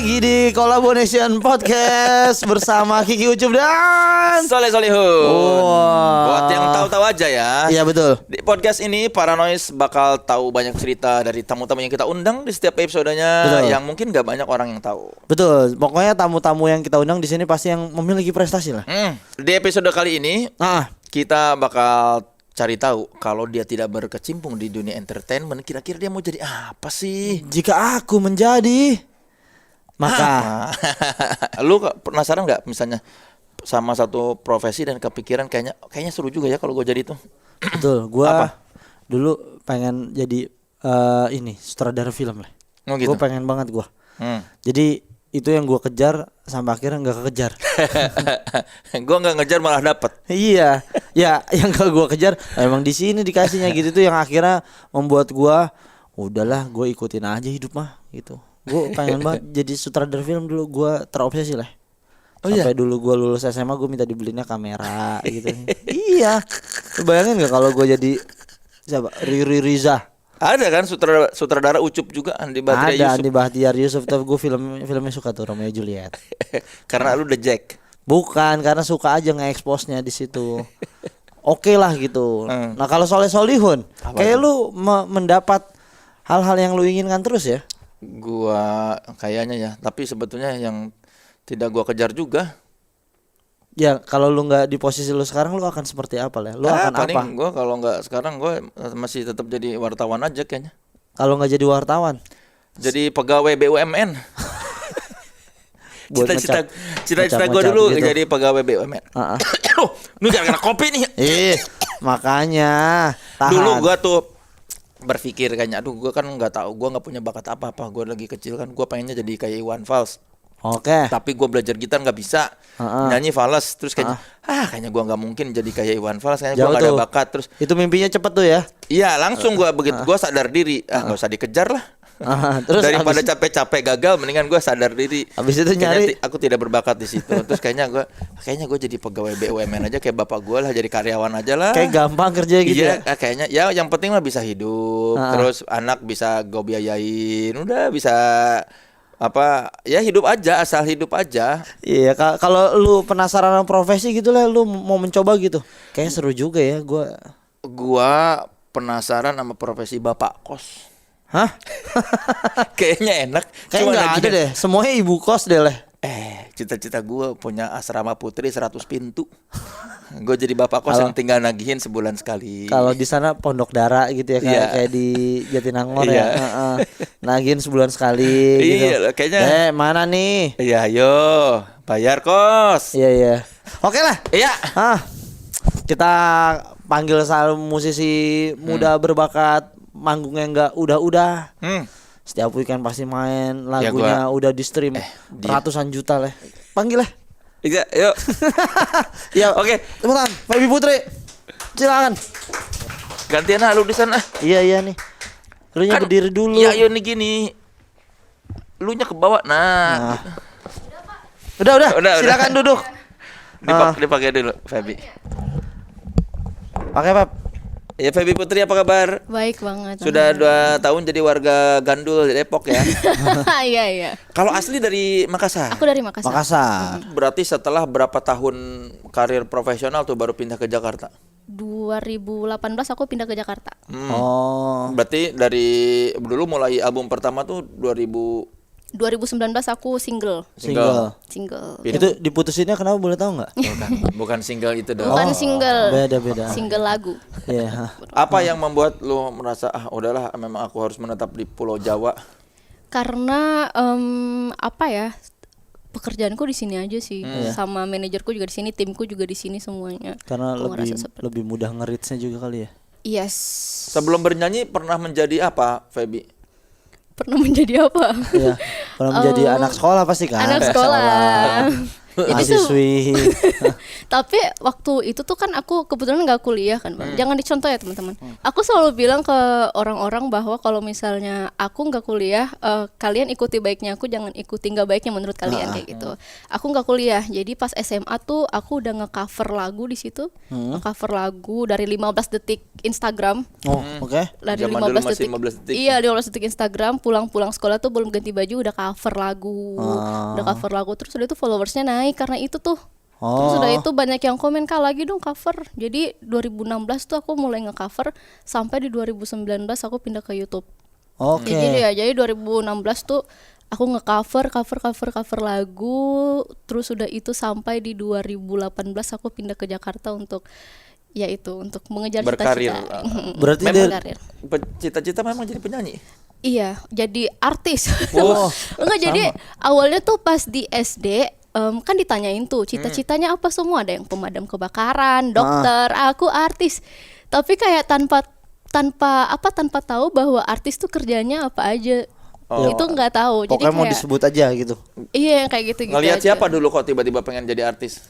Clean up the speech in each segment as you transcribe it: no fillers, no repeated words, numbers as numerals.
lagi di Collaboration Podcast bersama Kiki Ucup dan Soleh Solihun. Buat yang tahu-tahu aja ya. Iya betul. Di podcast ini Paranoid bakal tahu banyak cerita dari tamu-tamu yang kita undang di setiap episodenya. Betul. Yang mungkin gak banyak orang yang tahu. Betul. Pokoknya tamu-tamu yang kita undang di sini pasti yang memiliki prestasi lah. Di episode kali ini kita bakal cari tahu kalau dia tidak berkecimpung di dunia entertainment, kira-kira dia mau jadi apa sih? Jika aku menjadi maka lu penasaran nggak misalnya sama satu profesi dan kepikiran kayaknya seru juga ya kalau gue jadi itu. betul. Gua Apa? dulu pengen jadi ini sutradara film lah. Oh gitu. Gue pengen banget gua. Jadi itu yang gua kejar sampai akhirnya nggak kekejar. Gue nggak ngejar malah dapet. Iya, ya yang gak gua kejar emang di sini dikasihnya gitu tuh yang akhirnya membuat gua udahlah gue ikutin aja hidup mah gitu. Gue pengen banget jadi sutradara film dulu, gua terobsesi lah. Sampai dulu gua lulus SMA gua minta dibelinya kamera gitu. Iya. Lu bayangin gak kalau gua jadi siapa? Riri Riza. Ada kan sutradara Ucup juga Andi Bahtiar Ada Yusuf. Andi Bahtiar Yusuf, tapi gue filmnya suka tuh Romeo Juliet. Karena lu udah Jack. Bukan, karena suka aja nge-expose-nya di situ. Oke lah gitu. Nah, kalau Soleh Solihun, kayak lu mendapat hal-hal yang lu inginkan terus ya? Gua kayaknya ya, tapi sebetulnya yang tidak gua kejar juga. Ya, kalau lu nggak di posisi lu sekarang lu akan seperti apa lah? Lu akan paling apa? gua kalau nggak sekarang gua masih tetap jadi wartawan aja kayaknya. Kalau nggak jadi wartawan? Jadi pegawai BUMN. Buat Cita-cita gue dulu gitu. jadi pegawai BUMN. Ini gara-gara kopi nih. Makanya tahan. Dulu gue tuh berpikir kayaknya, aduh gue kan nggak tahu, gue nggak punya bakat apa-apa. Gue lagi kecil kan, gue pengennya jadi kayak Iwan Fals. Oke. Tapi gue belajar gitar nggak bisa, nyanyi fals. Terus kayaknya gue nggak mungkin jadi kayak Iwan Fals. Kayaknya gue nggak ada bakat. Terus itu mimpinya cepet tuh ya? Iya, langsung gue begitu gue sadar diri, nggak usah dikejar lah. Terus daripada capek-capek gagal, mendingan gue sadar diri. Habis itu nyari aku tidak berbakat di situ. Terus kayaknya gue jadi pegawai BUMN aja kayak bapak gue lah, jadi karyawan aja lah. Kayak gampang kerja gitu iya, ya? kayaknya ya yang penting mah bisa hidup. Terus anak bisa gue biayain, udah bisa apa ya, hidup aja, asal hidup aja. Iya, kalau lu penasaran sama profesi gitu lah, lu mau mencoba gitu. Kayaknya seru juga ya Gua penasaran sama profesi bapak kos. Hah? Kayaknya enak. Kayak nggak ada deh, semuanya ibu kos deh lah. Cita-cita gue punya asrama putri 100 pintu. Gue jadi bapak kos yang tinggal nagihin sebulan sekali. Kalau di sana Pondok Dara gitu ya, kayak di Jatinangor ya. Nagihin sebulan sekali gitu. Iya, kayaknya. Mana nih? Iya, ayo bayar kos. Iya. Oke lah. Iya. Kita panggil salah musisi muda berbakat, manggungnya nggak udah. Setiap weekend pasti main, lagunya udah di stream ratusan juta lah. Panggil lah. Iya, yuk. Ya, oke. Teman, Febi Putri. Silakan. Gantian lu di sana. Iya nih. Lu nya berdiri dulu. Iya, nih gini. Lu nya ke bawah. Nah. Udah. Silakan duduk. Dipakai dulu, Febi. Pakai, Pap. Ya, Febi Putri apa kabar? Baik banget. Sudah 2 tahun jadi warga Gandul di Depok ya. Iya. Kalau asli dari Makassar. Aku dari Makassar. Berarti setelah berapa tahun karir profesional tuh baru pindah ke Jakarta? 2018 aku pindah ke Jakarta. Berarti dari dulu mulai album pertama tuh 2019 aku single. Itu diputusinnya kenapa boleh tahu nggak? Bukan single itu dong. Bukan single. Beda. Single lagu. Iya. Apa yang membuat lu merasa udahlah memang aku harus menetap di Pulau Jawa? Karena pekerjaanku di sini aja sih. Sama manajerku juga di sini, timku juga di sini semuanya. Karena lebih mudah nge-reach-nya juga kali ya. Yes. Sebelum bernyanyi pernah menjadi apa, Febi? Pernah menjadi apa? Iya, pernah menjadi anak sekolah pasti kan? Anak sekolah. mahasiswi. Tapi waktu itu tuh kan aku kebetulan nggak kuliah kan bang. Jangan dicontoh ya teman-teman. Aku selalu bilang ke orang-orang bahwa kalau misalnya aku nggak kuliah, kalian ikuti baiknya aku, jangan ikuti nggak baiknya menurut kalian kayak gitu. Aku nggak kuliah, jadi pas SMA tuh aku udah nge-cover lagu di situ, nge-cover lagu dari 15 detik Instagram. Oh, oke. Dari Zaman 15 dulu masih detik. 15 detik. Iya, 15 detik Instagram, pulang-pulang sekolah tuh belum ganti baju udah cover lagu. Udah cover lagu, terus udah itu followersnya naik karena itu tuh. Terus udah itu banyak yang komen, Kak lagi dong cover. Jadi 2016 tuh aku mulai nge-cover, sampai di 2019 aku pindah ke YouTube. Oke. Jadi 2016 tuh aku cover lagu, terus udah itu sampai di 2018 aku pindah ke Jakarta untuk untuk mengejar Berkarir. cita-cita. Berarti Memang Berkarir. cita-cita memang jadi penyanyi. Iya, jadi artis. Oh, Enggak, jadi awalnya tuh pas di SD kan ditanyain tuh cita-citanya apa semua, ada yang pemadam kebakaran, dokter, aku artis. Tapi kayak tanpa tahu bahwa artis tuh kerjanya apa aja. Itu nggak tahu. Jadi Pokoknya mau kayak disebut aja gitu. iya kayak gitu-gitu. Ngelihat aja. siapa dulu kok tiba-tiba pengen jadi artis?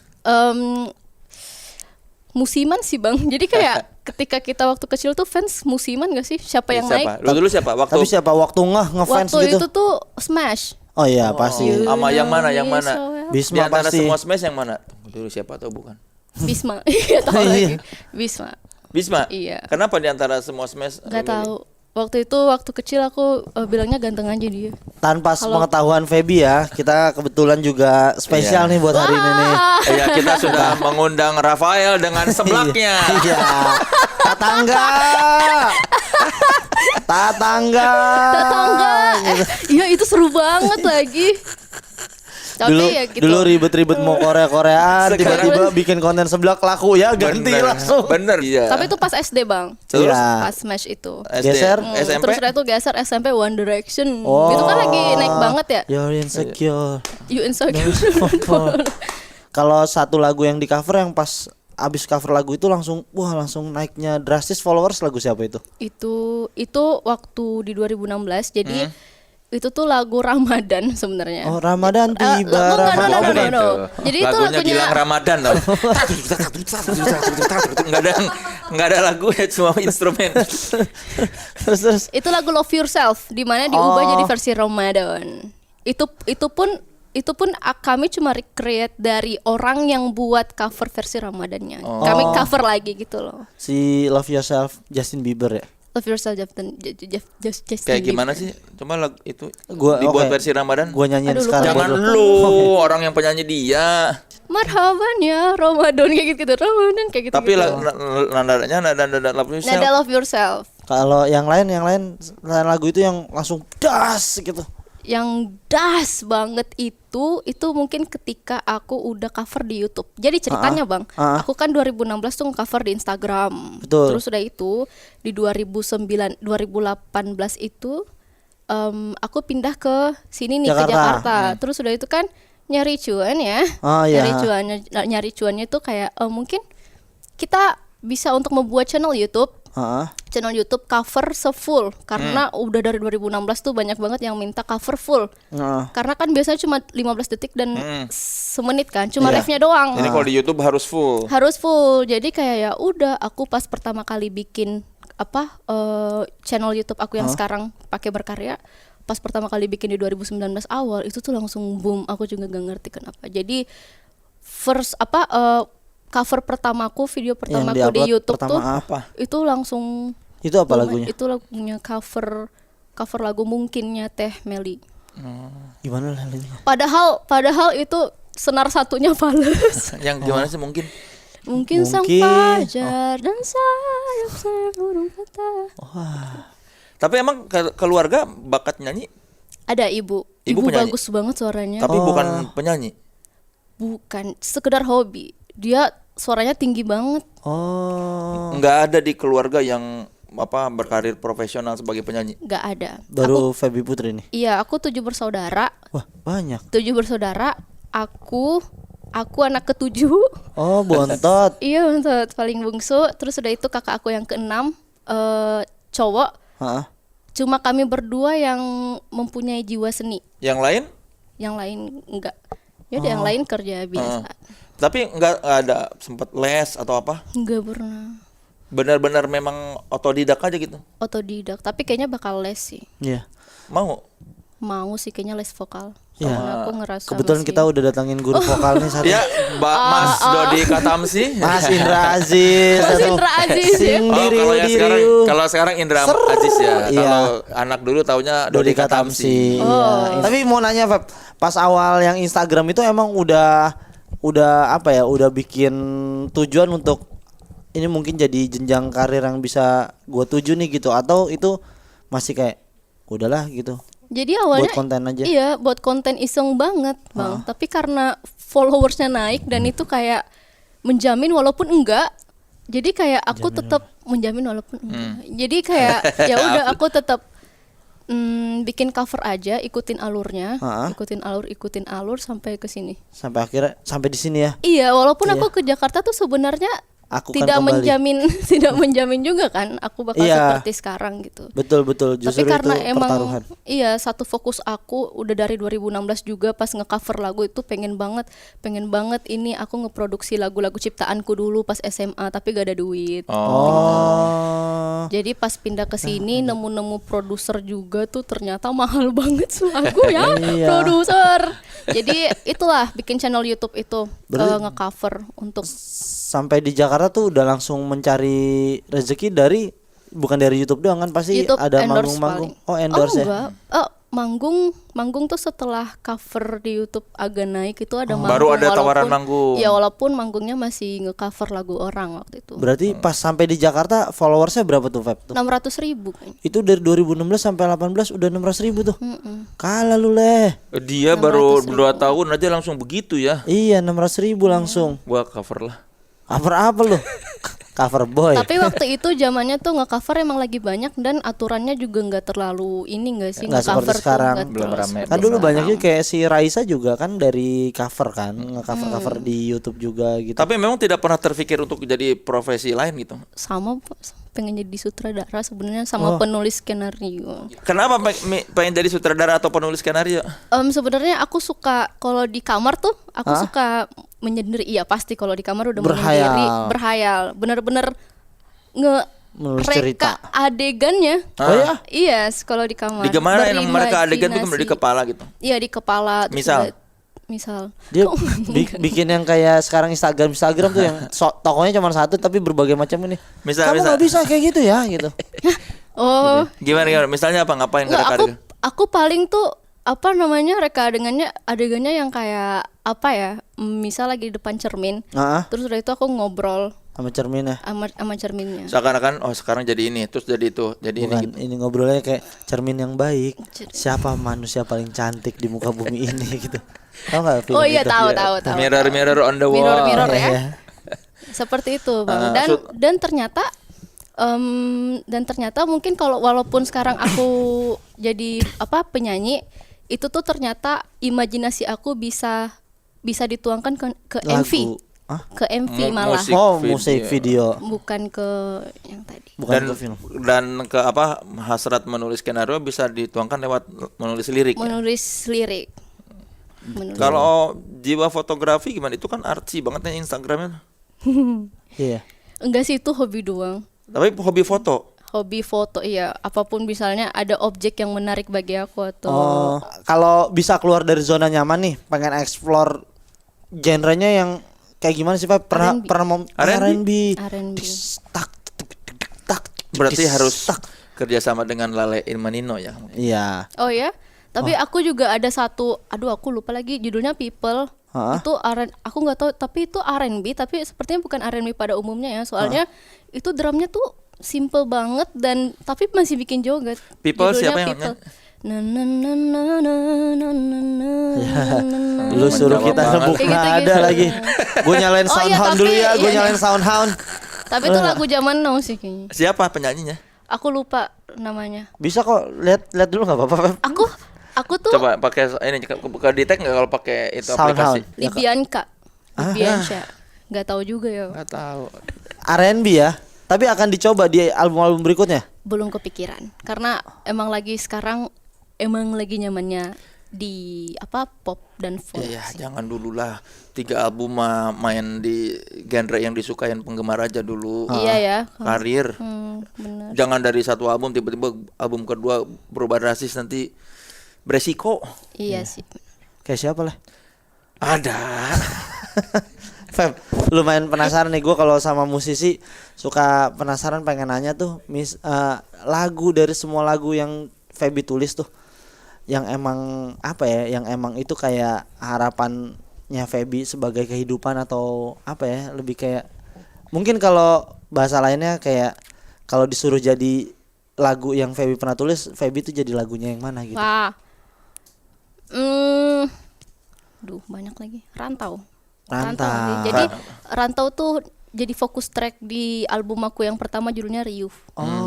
Musiman sih bang. Jadi kayak ketika kita waktu kecil tuh fans musiman gak sih? Siapa yang naik? Lu dulu siapa? Tapi siapa waktu ngefans Waktu gitu? itu tuh Smash. Oh iya, pasti. Sama yang mana? Yang Yes, mana? so well. Di Bisma antara pasti. semua Smash yang mana? Tunggu dulu, siapa atau bukan? Bisma. Iya tahu lagi. Bisma. Bisma. Iya. Kenapa di antara semua Smash? Gak tahu. Waktu itu waktu kecil aku bilangnya ganteng aja dia. Tanpa Kalau- pengetahuan Feby ya, kita kebetulan juga spesial nih buat hari ini nih. Ya kita sudah mengundang Rafael dengan seblaknya. Iya. Tetangga. Tetangga. Iya itu seru banget lagi. Tapi Dulu, ya gitu. dulu ribet-ribet mau Korea-Koreaan, Sekarang- tiba-tiba bikin konten seblak laku ya ganti langsung. Bener, iya. Tapi itu pas SD bang. Terus? Pas Smash itu. SD, Geser. SMP. Terus udah itu geser SMP One Direction. Oh. Itu kan lagi naik banget ya. You're insecure. You insecure. Kalau satu lagu yang di cover yang pas abis cover lagu itu langsung naiknya drastis followers, lagu siapa itu? itu waktu di 2016. Jadi itu tuh lagu Ramadan sebenarnya. Oh, Ramadan tiba. No. Bukan itu. Jadi itu lagunya lagunya Gilang Ramadan loh. Nggak ada lagu ya, cuma instrumen. Terus itu lagu Love Yourself di mana diubah jadi versi Ramadan. Itu pun kami cuma recreate dari orang yang buat cover versi Ramadannya. Kami cover lagi gitu loh. si Love Yourself Justin Bieber ya. Love Yourself Justin Kayak Bieber. gimana sih? Coba lagu itu Gua dibuat oke. versi Ramadan. Gua nyanyiin Aduh, sekarang. Jangan buat lu, orang yang penyanyi dia. Marhaban ya Ramadan kayak gitu Ramadan kayak gitu. Tapi nadanya nada Love Yourself. Nada Love Yourself. Kalau yang lain selain lagu itu yang langsung das gitu. Yang das banget itu mungkin ketika aku udah cover di YouTube. Jadi ceritanya bang, aku kan 2016 tuh cover di Instagram. Betul. Terus udah itu di 2018 itu aku pindah ke sini nih ke Jakarta. Terus udah itu kan nyari cuan ya. Oh, iya. Nyari cuannya tuh kayak mungkin kita bisa untuk membuat channel YouTube. Channel YouTube cover sefull karena udah dari 2016 tuh banyak banget yang minta cover full. Karena kan biasanya cuma 15 detik dan semenit kan, cuma refnya doang. Ini kalau di YouTube harus full. Harus full. Jadi kayak ya udah aku pas pertama kali bikin channel YouTube aku yang sekarang pakai berkarya, pas pertama kali bikin di 2019 awal itu tuh langsung boom. Aku juga gak ngerti kenapa. Jadi first cover pertamaku, video pertamaku di di-upload YouTube pertama tuh apa? itu langsung Itu apa boom. lagunya? Itu lagunya cover lagu Mungkinnya Teh Meli. Gimana lagunya? Padahal itu senar satunya fals. Yang gimana sih mungkin? Mungkin sang fajar dan sayap burung patah. Tapi emang keluarga bakat nyanyi, Ada ibu penyanyi? bagus banget suaranya. tapi bukan penyanyi. Bukan sekedar hobi. Dia suaranya tinggi banget. Nggak ada di keluarga yang berkarir profesional sebagai penyanyi. Gak ada. Baru Feby Putri nih. Iya, aku 7 bersaudara. Wah, banyak. 7 bersaudara. Aku anak ke-7. Oh, bontot. Iya, untuk paling bungsu. Terus udah itu kakak aku yang ke-6 cowok. Cuma kami berdua yang mempunyai jiwa seni. Yang lain? Yang lain enggak. Ya udah yang lain kerja biasa. Tapi nggak ada sempet les atau apa? Nggak pernah. Benar-benar memang otodidak aja gitu. Otodidak, tapi kayaknya bakal les sih. Iya. Mau sih kayaknya les vokal. Ya. Karena aku ngerasa Kebetulan masih- kita udah datangin guru vokal nih satu. Ya, Mas Dodi Katamsi. Mas Indra Aziz. Mas aduh. Indra Aziz, ya. Sing Oh, diriu diriu. kalau sekarang Indra Ser. Aziz ya. Iya. Kalau anak dulu taunya Dodi Dodi Katamsi. Katamsi. Iya. Tapi mau nanya Feb, pas awal yang Instagram itu emang udah apa ya? Udah bikin tujuan untuk ini mungkin jadi jenjang karir yang bisa gua tuju nih gitu, atau itu masih kayak udahlah gitu. Jadi awalnya Buat konten aja. Iya, buat konten iseng banget, Bang. Tapi karena followersnya naik dan itu kayak menjamin walaupun enggak. Jadi kayak aku tetap menjamin walaupun enggak. Jadi kayak ya udah aku tetap bikin cover aja, ikutin alurnya, ikutin alur sampai ke sini. Sampai akhirnya sampai di sini ya. Iya, walaupun aku ke Jakarta tuh sebenarnya Aku kan tidak kembali. menjamin tidak menjamin juga kan aku bakal Iya. seperti sekarang gitu. Betul Tapi justru karena itu emang pertaruhan. iya satu fokus aku udah dari 2016 juga pas ngecover lagu itu pengen banget ini aku ngeproduksi lagu-lagu ciptaanku dulu pas SMA tapi gak ada duit. Oh. Jadi pas pindah ke sini nemu produser juga tuh ternyata mahal banget lagu ya. Iya. Produser. Jadi itulah bikin channel YouTube itu ngecover untuk Sampai di Jakarta tuh udah langsung mencari rezeki dari bukan dari YouTube doang kan, pasti YouTube ada endorse manggung-manggung. paling. Oh, endorse ya. Enggak. Manggung tuh setelah cover di YouTube agak naik itu ada manggung. Baru ada tawaran walaupun- manggung. Ya walaupun manggungnya masih ngecover lagu orang waktu itu. Berarti pas sampai di Jakarta followersnya berapa tuh, Feb? Tuh? 600.000 kayaknya. Itu dari 2016 sampai 18 udah 600.000 tuh. Kalah lu leh. Dia baru 2 tahun aja langsung begitu ya. Iya 600.000 langsung. Gua cover lah. Cover apa lu? Cover boy. Tapi waktu itu zamannya tuh nge-cover emang lagi banyak dan aturannya juga nggak terlalu ini nggak sih Nggak nge-cover seperti sekarang. nggak Belum terlalu rame. Kan dulu banyak juga kayak si Raisa juga kan dari cover kan, nge-cover di YouTube juga gitu. Tapi memang tidak pernah terpikir untuk jadi profesi lain gitu. sama pengen jadi sutradara sebenarnya sama penulis skenario. Kenapa pengen jadi sutradara atau penulis skenario? Sebenarnya aku suka kalau di kamar tuh aku suka menyendiri. Iya pasti kalau di kamar udah Berhayal. menyendiri, berhayal, bener-bener Menulis cerita. ngereka adegannya. Oh ya? Iya, kalau di kamar. Di gimana yang mereka adegan tuh di Berimajinasi. kepala gitu. Iya di kepala. terus Misal? misal. Dia bikin yang kayak sekarang Instagram tuh yang tokonya cuma satu tapi berbagai macam ini. Misal- Kamu misal. nggak bisa kayak gitu ya gitu. Oh, Gimana? Misalnya apa? Ngapain enggak, ngereka adegan? aku paling tuh apa namanya reka adegannya yang kayak apa ya? Misal lagi di depan cermin. Heeh. Terus udah itu aku ngobrol Sama cermin ya. sama cerminnya. Seakan-akan sekarang jadi ini, terus jadi itu, jadi ini Bukan, gitu. ini ngobrolnya kayak cermin yang baik. Siapa manusia paling cantik di muka bumi ini gitu. Tahu nggak film Oh iya itu? tahu. Mirror on the wall. Mirror ya. Iya. Seperti itu, Bang. Dan ternyata mungkin kalau walaupun sekarang aku jadi penyanyi, itu tuh ternyata imajinasi aku bisa dituangkan ke MV. Lagu. Hah? Ke MV malah, musik. Musik video, bukan ke yang tadi. bukan Dan ke film. dan ke apa hasrat menulis skenario bisa dituangkan lewat menulis lirik. Ya? Menulis lirik. Menulis. Kalau jiwa fotografi gimana? Itu kan artsy banget ya Instagramnya. Iya. Enggak sih, itu hobi doang. Tapi hobi foto. Hobi foto, iya. Apapun misalnya ada objek yang menarik bagi aku atau Oh, kalau bisa keluar dari zona nyaman nih, pengen explore genrenya yang kayak gimana sih, Pak? R&B. Pernah mau R&B? R&B. Tak. Berarti harus kerjasama dengan Lale Ilmanino ya. Iya. Oh ya, tapi aku juga ada satu, aku lupa lagi judulnya People. Itu aku nggak tahu, tapi itu R&B, tapi sepertinya bukan R&B pada umumnya ya. Soalnya itu drumnya tuh simple banget dan tapi masih bikin joget. People Judulnya siapa yang People. Na na na na na na na na. Lu suruh Menjawab kita banget. nebuk Kayak gitu-gitu. nada lagi. Gue nyalain Oh, iya, soundhound tapi dulu ya, gue iya, nyalain iya. soundhound. Tapi itu lagu zaman now sih kayaknya. Siapa penyanyinya? Aku lupa namanya. Bisa kok lihat dulu nggak apa-apa, Feb? Aku tuh Coba pakai ini ke detect nggak kalau pakai itu Soundhound. aplikasi? Libianka. Libiansyah. Nggak tahu juga ya. Nggak tahu. R&B ya. Tapi akan dicoba di album-album berikutnya. Belum kepikiran karena emang lagi sekarang emang lagi nyamannya di apa pop dan folk Ya, sih. jangan dulu lah 3 album mah main di genre yang disukain penggemar aja dulu. Iya ya. Karir. Bener. Jangan dari satu album tiba-tiba album kedua berubah drastis, nanti beresiko. Iya sih. Kayak siapa lah? Ada. Feb, lumayan penasaran nih gue kalau sama musisi, suka penasaran pengen nanya tuh lagu dari semua lagu yang Feby tulis tuh, yang emang apa ya, yang emang itu kayak harapannya Feby sebagai kehidupan atau apa ya, lebih kayak mungkin kalau bahasa lainnya kayak kalau disuruh jadi lagu yang Feby pernah tulis, Feby tuh jadi lagunya yang mana gitu. Wah. Duh, banyak lagi. Rantau. Rantau. Jadi Rantau tuh jadi fokus track di album aku yang pertama, judulnya Riuh.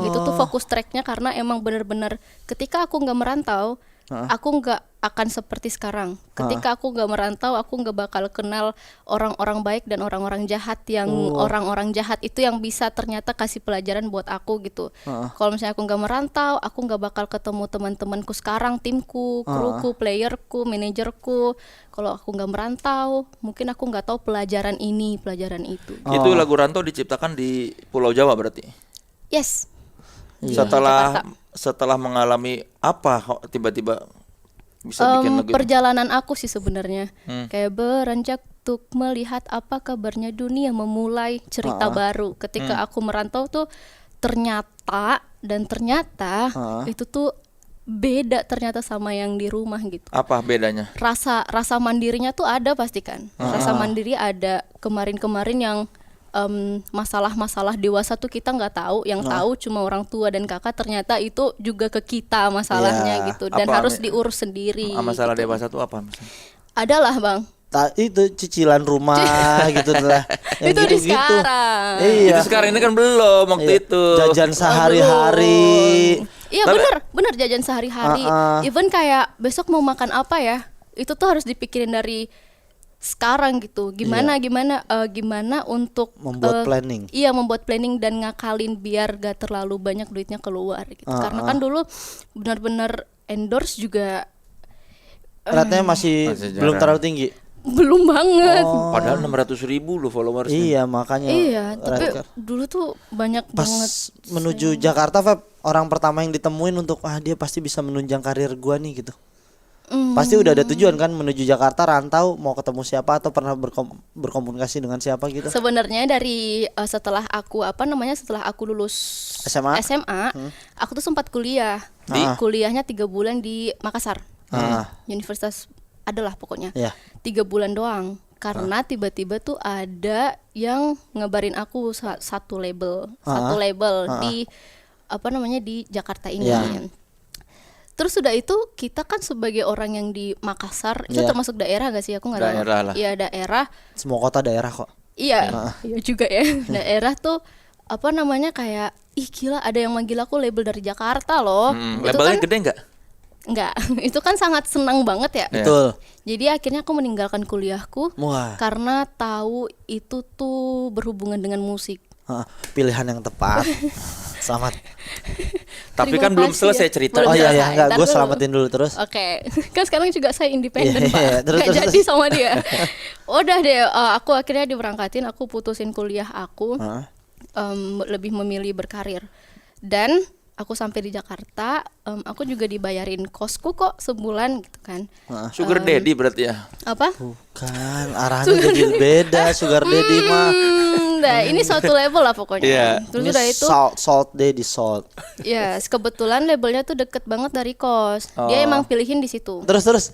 Itu tuh fokus tracknya karena emang bener-bener ketika aku nggak merantau, aku nggak akan seperti sekarang. Ketika aku nggak merantau, aku nggak bakal kenal orang-orang baik dan orang-orang jahat, yang orang-orang jahat itu yang bisa ternyata kasih pelajaran buat aku gitu. Kalau misalnya aku nggak merantau, aku nggak bakal ketemu teman-temanku sekarang, timku, kruku, playerku, manajerku. Kalau aku nggak merantau, mungkin aku nggak tahu pelajaran ini, pelajaran itu. Itu lagu Rantau diciptakan di Pulau Jawa berarti. Yes. Setelah mengalami apa kok tiba-tiba bisa bikin lagu itu? Perjalanan aku sih sebenarnya kayak beranjak untuk melihat apa kabarnya dunia, memulai cerita baru. Ketika aku merantau tuh ternyata itu tuh beda ternyata sama yang di rumah gitu. Apa bedanya? Rasa mandirinya tuh ada pasti kan. Rasa mandiri ada. Kemarin-kemarin yang masalah-masalah dewasa tuh kita nggak tahu, yang tahu cuma orang tua dan kakak, ternyata itu juga ke kita masalahnya gitu, dan Apa harus diurus sendiri. Masalah gitu. dewasa tuh apa misalnya? Adalah bang. Itu cicilan rumah gitu lah. Itu di sekarang. Iya. Itu sekarang ini kan belum waktu Iya. itu. Jajan sehari-hari. Iya bener jajan sehari-hari. Even kayak besok mau makan apa ya, itu tuh harus dipikirin dari sekarang gitu. Gimana untuk Membuat planning. Iya, membuat planning dan ngakalin biar gak terlalu banyak duitnya keluar gitu. Karena kan dulu benar-benar endorse juga Ratenya masih belum jarang. terlalu tinggi. belum banget. Padahal 600.000 loh followersnya. Iya, makanya. Iya, tapi Radcar. dulu tuh banyak Pas banget. menuju Jakarta, Feb, orang pertama yang ditemuin untuk dia pasti bisa menunjang karir gua nih gitu. Pasti udah ada tujuan kan menuju Jakarta, rantau, mau ketemu siapa atau pernah berkomunikasi dengan siapa gitu. Sebenarnya dari setelah aku lulus SMA? aku tuh sempat kuliah. Kuliahnya 3 bulan di Makassar. Universitas adalah pokoknya. Iya. 3 bulan doang. Karena tiba-tiba tuh ada yang ngabarin aku satu label di di Jakarta ini. Iya. Terus sudah itu kita kan sebagai orang yang di Makassar itu Iya. termasuk daerah gak sih? Aku nggak tahu. Daerah lah. Iya daerah. Semua kota daerah kok. Iya, iya juga ya. Daerah tuh kayak ih gila ada yang manggil aku label dari Jakarta loh. Itu Labelnya kan gede nggak? enggak. Itu kan sangat senang banget ya. Betul. Jadi akhirnya aku meninggalkan kuliahku Wah. karena tahu itu tuh berhubungan dengan musik. Pilihan yang tepat. Selamat. Tapi Terima kan belum kasih selesai ya. cerita. Belum Oh iya selesai. enggak, Ntar gue dulu. selamatin dulu terus. Oke, kan sekarang juga saya independen Iya, pak, iya, terus, nggak terus, jadi terus. sama dia. Udah deh, aku akhirnya diberangkatin, aku putusin kuliah aku, lebih memilih berkarir. Dan aku sampai di Jakarta, aku juga dibayarin kosku kok sebulan gitu kan. Sugar daddy berarti ya. Apa? Bukan, arahnya jadi beda. Sugar daddy mah. Nah, ini suatu level lah pokoknya. Iya. Terus Ini udah itu, salt daddy salt. ya kebetulan labelnya tuh deket banget dari kos. Dia emang pilihin di situ. Terus.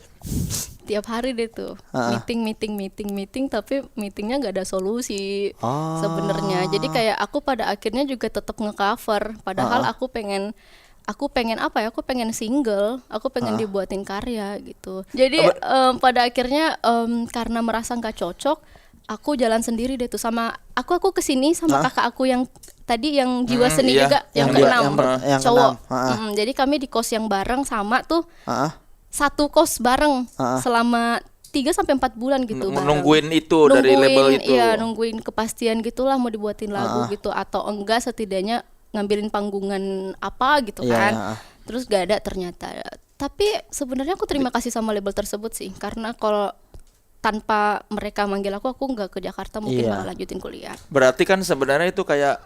Tiap hari deh tuh meeting tapi meetingnya nggak ada solusi sebenarnya. Jadi kayak aku pada akhirnya juga tetap ngecover padahal aku pengen apa ya, aku pengen single, aku pengen dibuatin karya gitu. Jadi pada akhirnya karena merasa nggak cocok, aku jalan sendiri deh tuh sama aku kesini sama kakak aku yang tadi yang jiwa seni iya. juga yang Yang keenam yang cowok. keenam. Jadi kami di kos yang bareng sama tuh satu kos bareng selama 3-4 bulan gitu bareng. Nungguin itu dari label itu. Iya, nungguin kepastian gitulah mau dibuatin lagu gitu atau enggak, setidaknya ngambilin panggungan apa gitu Iya, kan. Terus gak ada ternyata. Tapi sebenarnya aku terima kasih sama label tersebut sih, karena kalau tanpa mereka manggil aku nggak ke Jakarta, mungkin Iya. malah lanjutin kuliah. Berarti kan sebenarnya itu kayak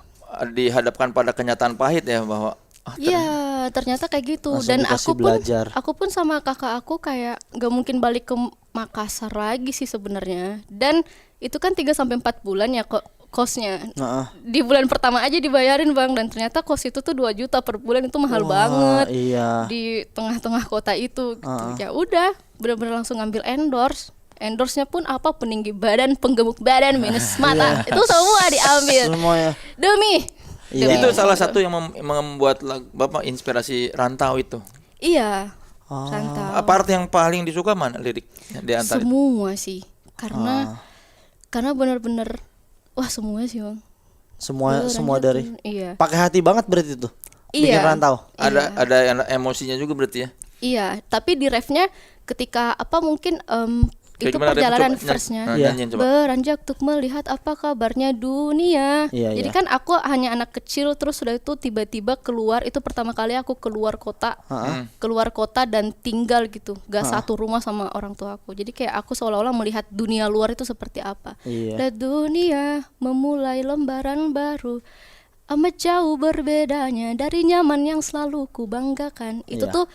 dihadapkan pada kenyataan pahit ya, bahwa Iya, ternyata kayak gitu. Langsung Dan dikasih belajar. aku pun sama kakak aku kayak nggak mungkin balik ke Makassar lagi sih sebenarnya. Dan itu kan 3-4 bulan ya kok kosnya. Nah, Di bulan pertama aja dibayarin Bang, dan ternyata kos itu tuh 2 juta per bulan, itu mahal banget. iya. Di tengah-tengah kota itu gitu. Ya udah, benar-benar langsung ngambil endorse-nya pun apa, peninggi badan, penggemuk badan, minus mata. Itu semua diambil. Semuanya. Demi. Iya. itu salah satu yang membuat Bapak inspirasi Rantau itu. Iya. Rantau. Apa art yang paling disuka mana lirik di antara itu? Semua sih. Karena benar-benar wah semua sih, Bang. Semua dari. Iya. Pakai hati banget berarti itu. Bikin Iya. Rantau. Ada yang emosinya juga berarti ya. Iya, tapi di refnya ketika apa mungkin Kayak itu gimana, Rep? perjalanan Coba verse-nya. Iya. nyanyiin coba. Beranjak untuk melihat apa kabarnya dunia. Iya, Jadi iya. kan aku hanya anak kecil, terus sudah itu tiba-tiba keluar, itu pertama kali aku keluar kota. Keluar kota dan tinggal gitu. Gak satu rumah sama orang tua aku. Jadi kayak aku seolah-olah melihat dunia luar itu seperti apa. Iya. Dan dunia memulai lembaran baru. Amat jauh berbedanya dari nyaman yang selalu kubanggakan. Itu Iya. tuh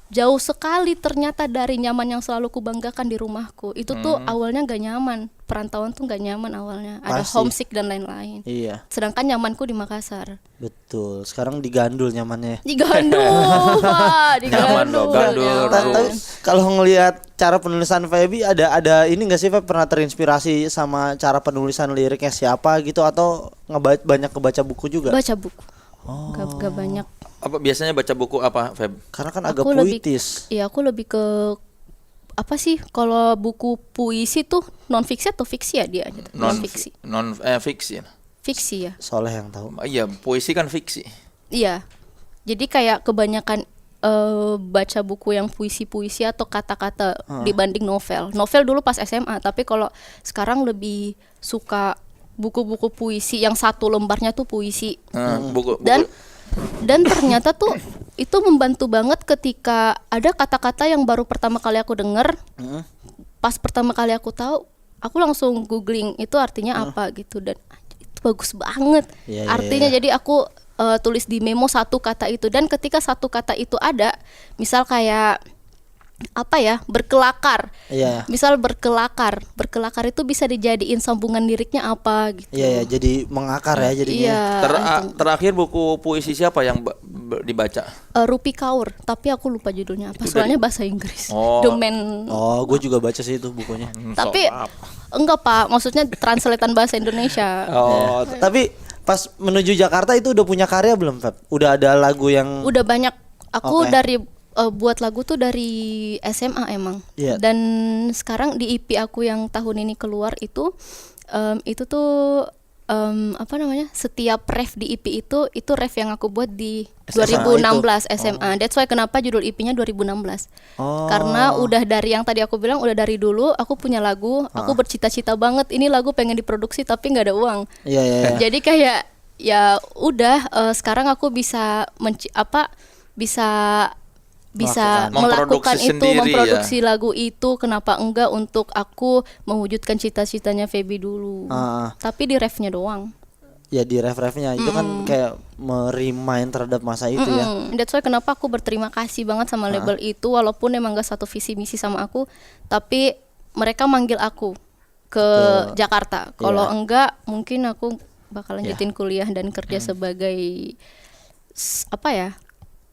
jauh sekali ternyata dari nyaman yang selalu kubanggakan di rumahku. Itu tuh awalnya gak nyaman. Perantauan tuh gak nyaman awalnya. Ada Pasti. homesick dan lain-lain. Iya, Sedangkan nyamanku di Makassar. betul. Sekarang digandul nyamannya. Digandul, Pak. Nyaman dong, gandul. Nyaman. Tapi kalau ngelihat cara penulisan Feby, ada ini nggak sih, Feb, pernah terinspirasi sama cara penulisan liriknya siapa gitu, atau banyak kebaca buku juga? Baca buku. Gak banyak. Apa biasanya baca buku apa, Feb? Karena kan agak Aku lebih- puitis. Iya, aku lebih ke apa sih, kalau buku puisi tuh non fiksi atau fiksi ya dia? Non fiksi. Fiksi. Fiksi ya. Soleh yang tahu. Iya, puisi kan fiksi. Iya. Jadi kayak kebanyakan baca buku yang puisi-puisi atau kata-kata dibanding novel. Novel dulu pas SMA, tapi kalau sekarang lebih suka buku-buku puisi yang satu lembarnya tuh puisi. Buku Dan ternyata tuh itu membantu banget ketika ada kata-kata yang baru pertama kali aku dengar. Pas pertama kali aku tahu, aku langsung googling itu artinya apa gitu, dan itu bagus banget. Iya, iya, Artinya iya. jadi aku tulis di memo satu kata itu, dan ketika satu kata itu ada, misal kayak apa ya, berkelakar. Iya. Misal berkelakar itu bisa dijadiin sambungan liriknya apa gitu. Iya, ya, jadi mengakar ya jadinya. Iya. Terakhir buku puisi siapa yang dibaca? Rupi Kaur, tapi aku lupa judulnya apa. Soalnya bahasa Inggris. Oh. The Man. Oh, gue juga baca sih itu bukunya. Tapi enggak Pak, maksudnya translatean bahasa Indonesia. Oh, Tapi pas menuju Jakarta itu udah punya karya belum, Feb? Udah ada lagu yang Udah banyak. Aku Oke. dari buat lagu tuh dari SMA emang. Iya. Dan sekarang di EP aku yang tahun ini keluar itu tuh apa namanya? Setiap ref di EP itu ref yang aku buat di SMA 2016 SMA. That's why kenapa judul EP-nya 2016. Oh. Karena udah dari yang tadi aku bilang, udah dari dulu aku punya lagu, aku bercita-cita banget ini lagu pengen diproduksi tapi nggak ada uang. Iya, iya, iya. Jadi kayak ya udah, sekarang aku bisa bisa melakukan Memproduksi itu, sendiri, memproduksi lagu itu. Kenapa enggak untuk aku mewujudkan cita-citanya Feby dulu. Tapi di refnya doang. Ya di ref-refnya itu kan kayak merimain terhadap masa itu ya. That's why kenapa aku berterima kasih banget sama label itu, walaupun emang gak satu visi misi sama aku, tapi mereka manggil aku ke Jakarta. Kalau enggak mungkin aku bakal lanjutin kuliah dan kerja sebagai apa ya,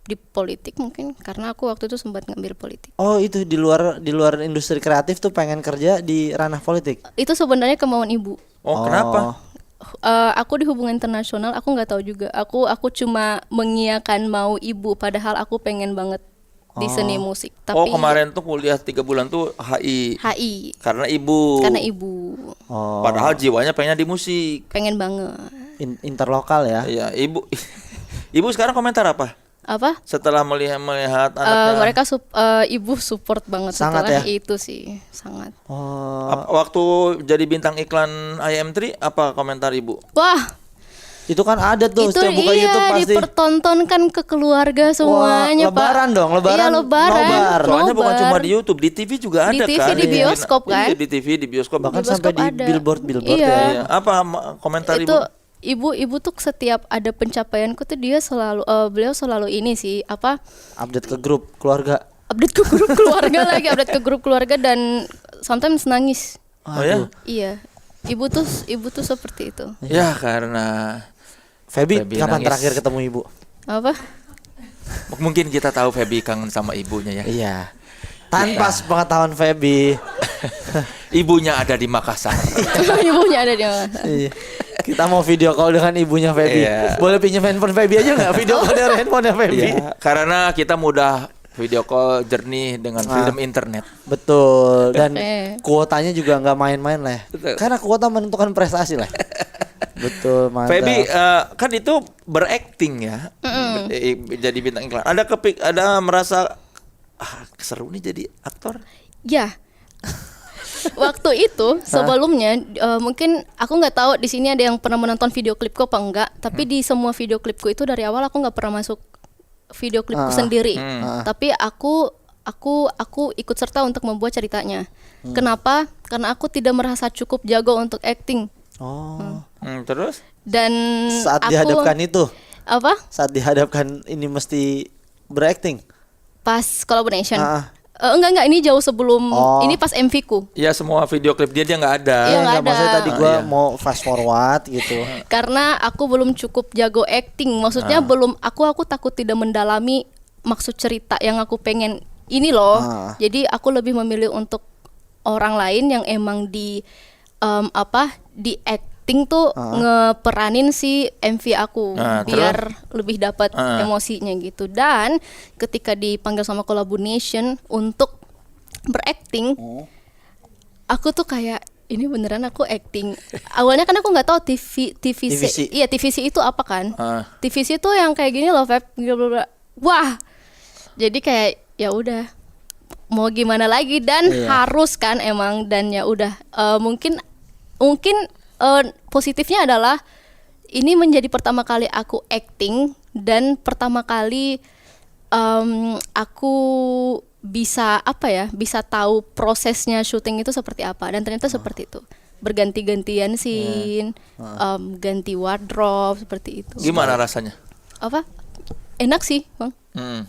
di politik mungkin, karena aku waktu itu sempat ngambil politik. Oh, itu di luar industri kreatif tuh pengen kerja di ranah politik. Itu sebenarnya kemauan ibu. Oh, kenapa? Aku di hubungan internasional, aku nggak tahu juga. Aku cuma mengiyakan mau ibu, padahal aku pengen banget di seni musik. Tapi kemarin tuh kuliah 3 bulan tuh HI. Karena ibu. Karena ibu Oh, Padahal jiwanya pengennya di musik. pengen banget. interlokal ya. Iya, ibu sekarang komentar apa? Apa? Setelah melihat anaknya. Mereka ibu support banget Sangat setelah ya? itu sih, sangat. Oh, Waktu jadi bintang iklan IM3 apa komentar ibu? Wah, Itu kan ada tuh Itu setiap buka iya YouTube pasti. dipertontonkan ke keluarga semuanya, Pak. lebaran dong, lebaran. Iya, lebaran. Nobar. Soalnya bukan Nobar. cuma di YouTube, di TV juga Di ada TV, kan. di bioskop kan. Iya, di TV, di bioskop. Bahkan Di bioskop sampai di ada. billboard Iya. ya. Iya. Apa komentar Itu Ibu? ibu tuh setiap ada pencapaianku tuh dia selalu beliau selalu ini sih apa Update ke grup keluarga. update ke grup keluarga lagi, update ke grup keluarga dan sometimes nangis. Oh ya? Iya. Ibu tuh seperti itu. Ya karena Feby, Feby kapan nangis. terakhir ketemu ibu? Apa? mungkin kita tahu Feby kangen sama ibunya ya. Iya. Tanpa sepengetahuan Feby. Ibunya ada di Makassar. Ibunya ada di mana? Iya. Kita mau video call dengan ibunya Feby. Iya. Boleh pinjam handphone Feby aja nggak? Video call dari handphonenya Feby. Iya, karena kita mudah video call jernih dengan freedom internet. Betul. Dan Eh. kuotanya juga nggak main-main lah. Betul. Karena kuota menentukan prestasi lah. Betul, mantap. Feby kan itu berakting ya, jadi bintang iklan. Ada merasa seru nih jadi aktor? Ya. Waktu itu sebelumnya mungkin aku nggak tahu di sini ada yang pernah menonton video klipku apa enggak, tapi di semua video klipku itu dari awal aku nggak pernah masuk video klipku sendiri. Tapi aku ikut serta untuk membuat ceritanya. Kenapa? Karena aku tidak merasa cukup jago untuk acting. Oh. Terus? Dan Saat aku dihadapkan itu, apa? saat dihadapkan ini mesti berakting. Pas collaboration. Ah. Enggak ini jauh sebelum Oh. ini pas MV ku. Ya semua video klip dia nggak ada. Iya, nggak Nggak, maksudnya ada. tadi gua Iya. mau fast forward gitu. Karena aku belum cukup jago acting. Maksudnya belum aku takut tidak mendalami maksud cerita yang aku pengen ini loh. Jadi aku lebih memilih untuk orang lain yang emang di di acting tuh ngeperanin si MV aku biar lebih dapat emosinya gitu. Dan ketika dipanggil sama collaboration untuk berakting, aku tuh kayak ini beneran aku acting. Awalnya kan aku nggak tahu TVC. Iya, TVC itu apa kan? TVC itu yang kayak gini loh, Feb. Wah. Jadi kayak ya udah mau gimana lagi dan harus kan emang dan ya udah mungkin positifnya adalah ini menjadi pertama kali aku acting dan pertama kali aku bisa bisa tahu prosesnya syuting itu seperti apa dan ternyata seperti itu berganti-gantian scene, ganti wardrobe seperti itu. Gimana rasanya? Apa? Enak sih, Bang.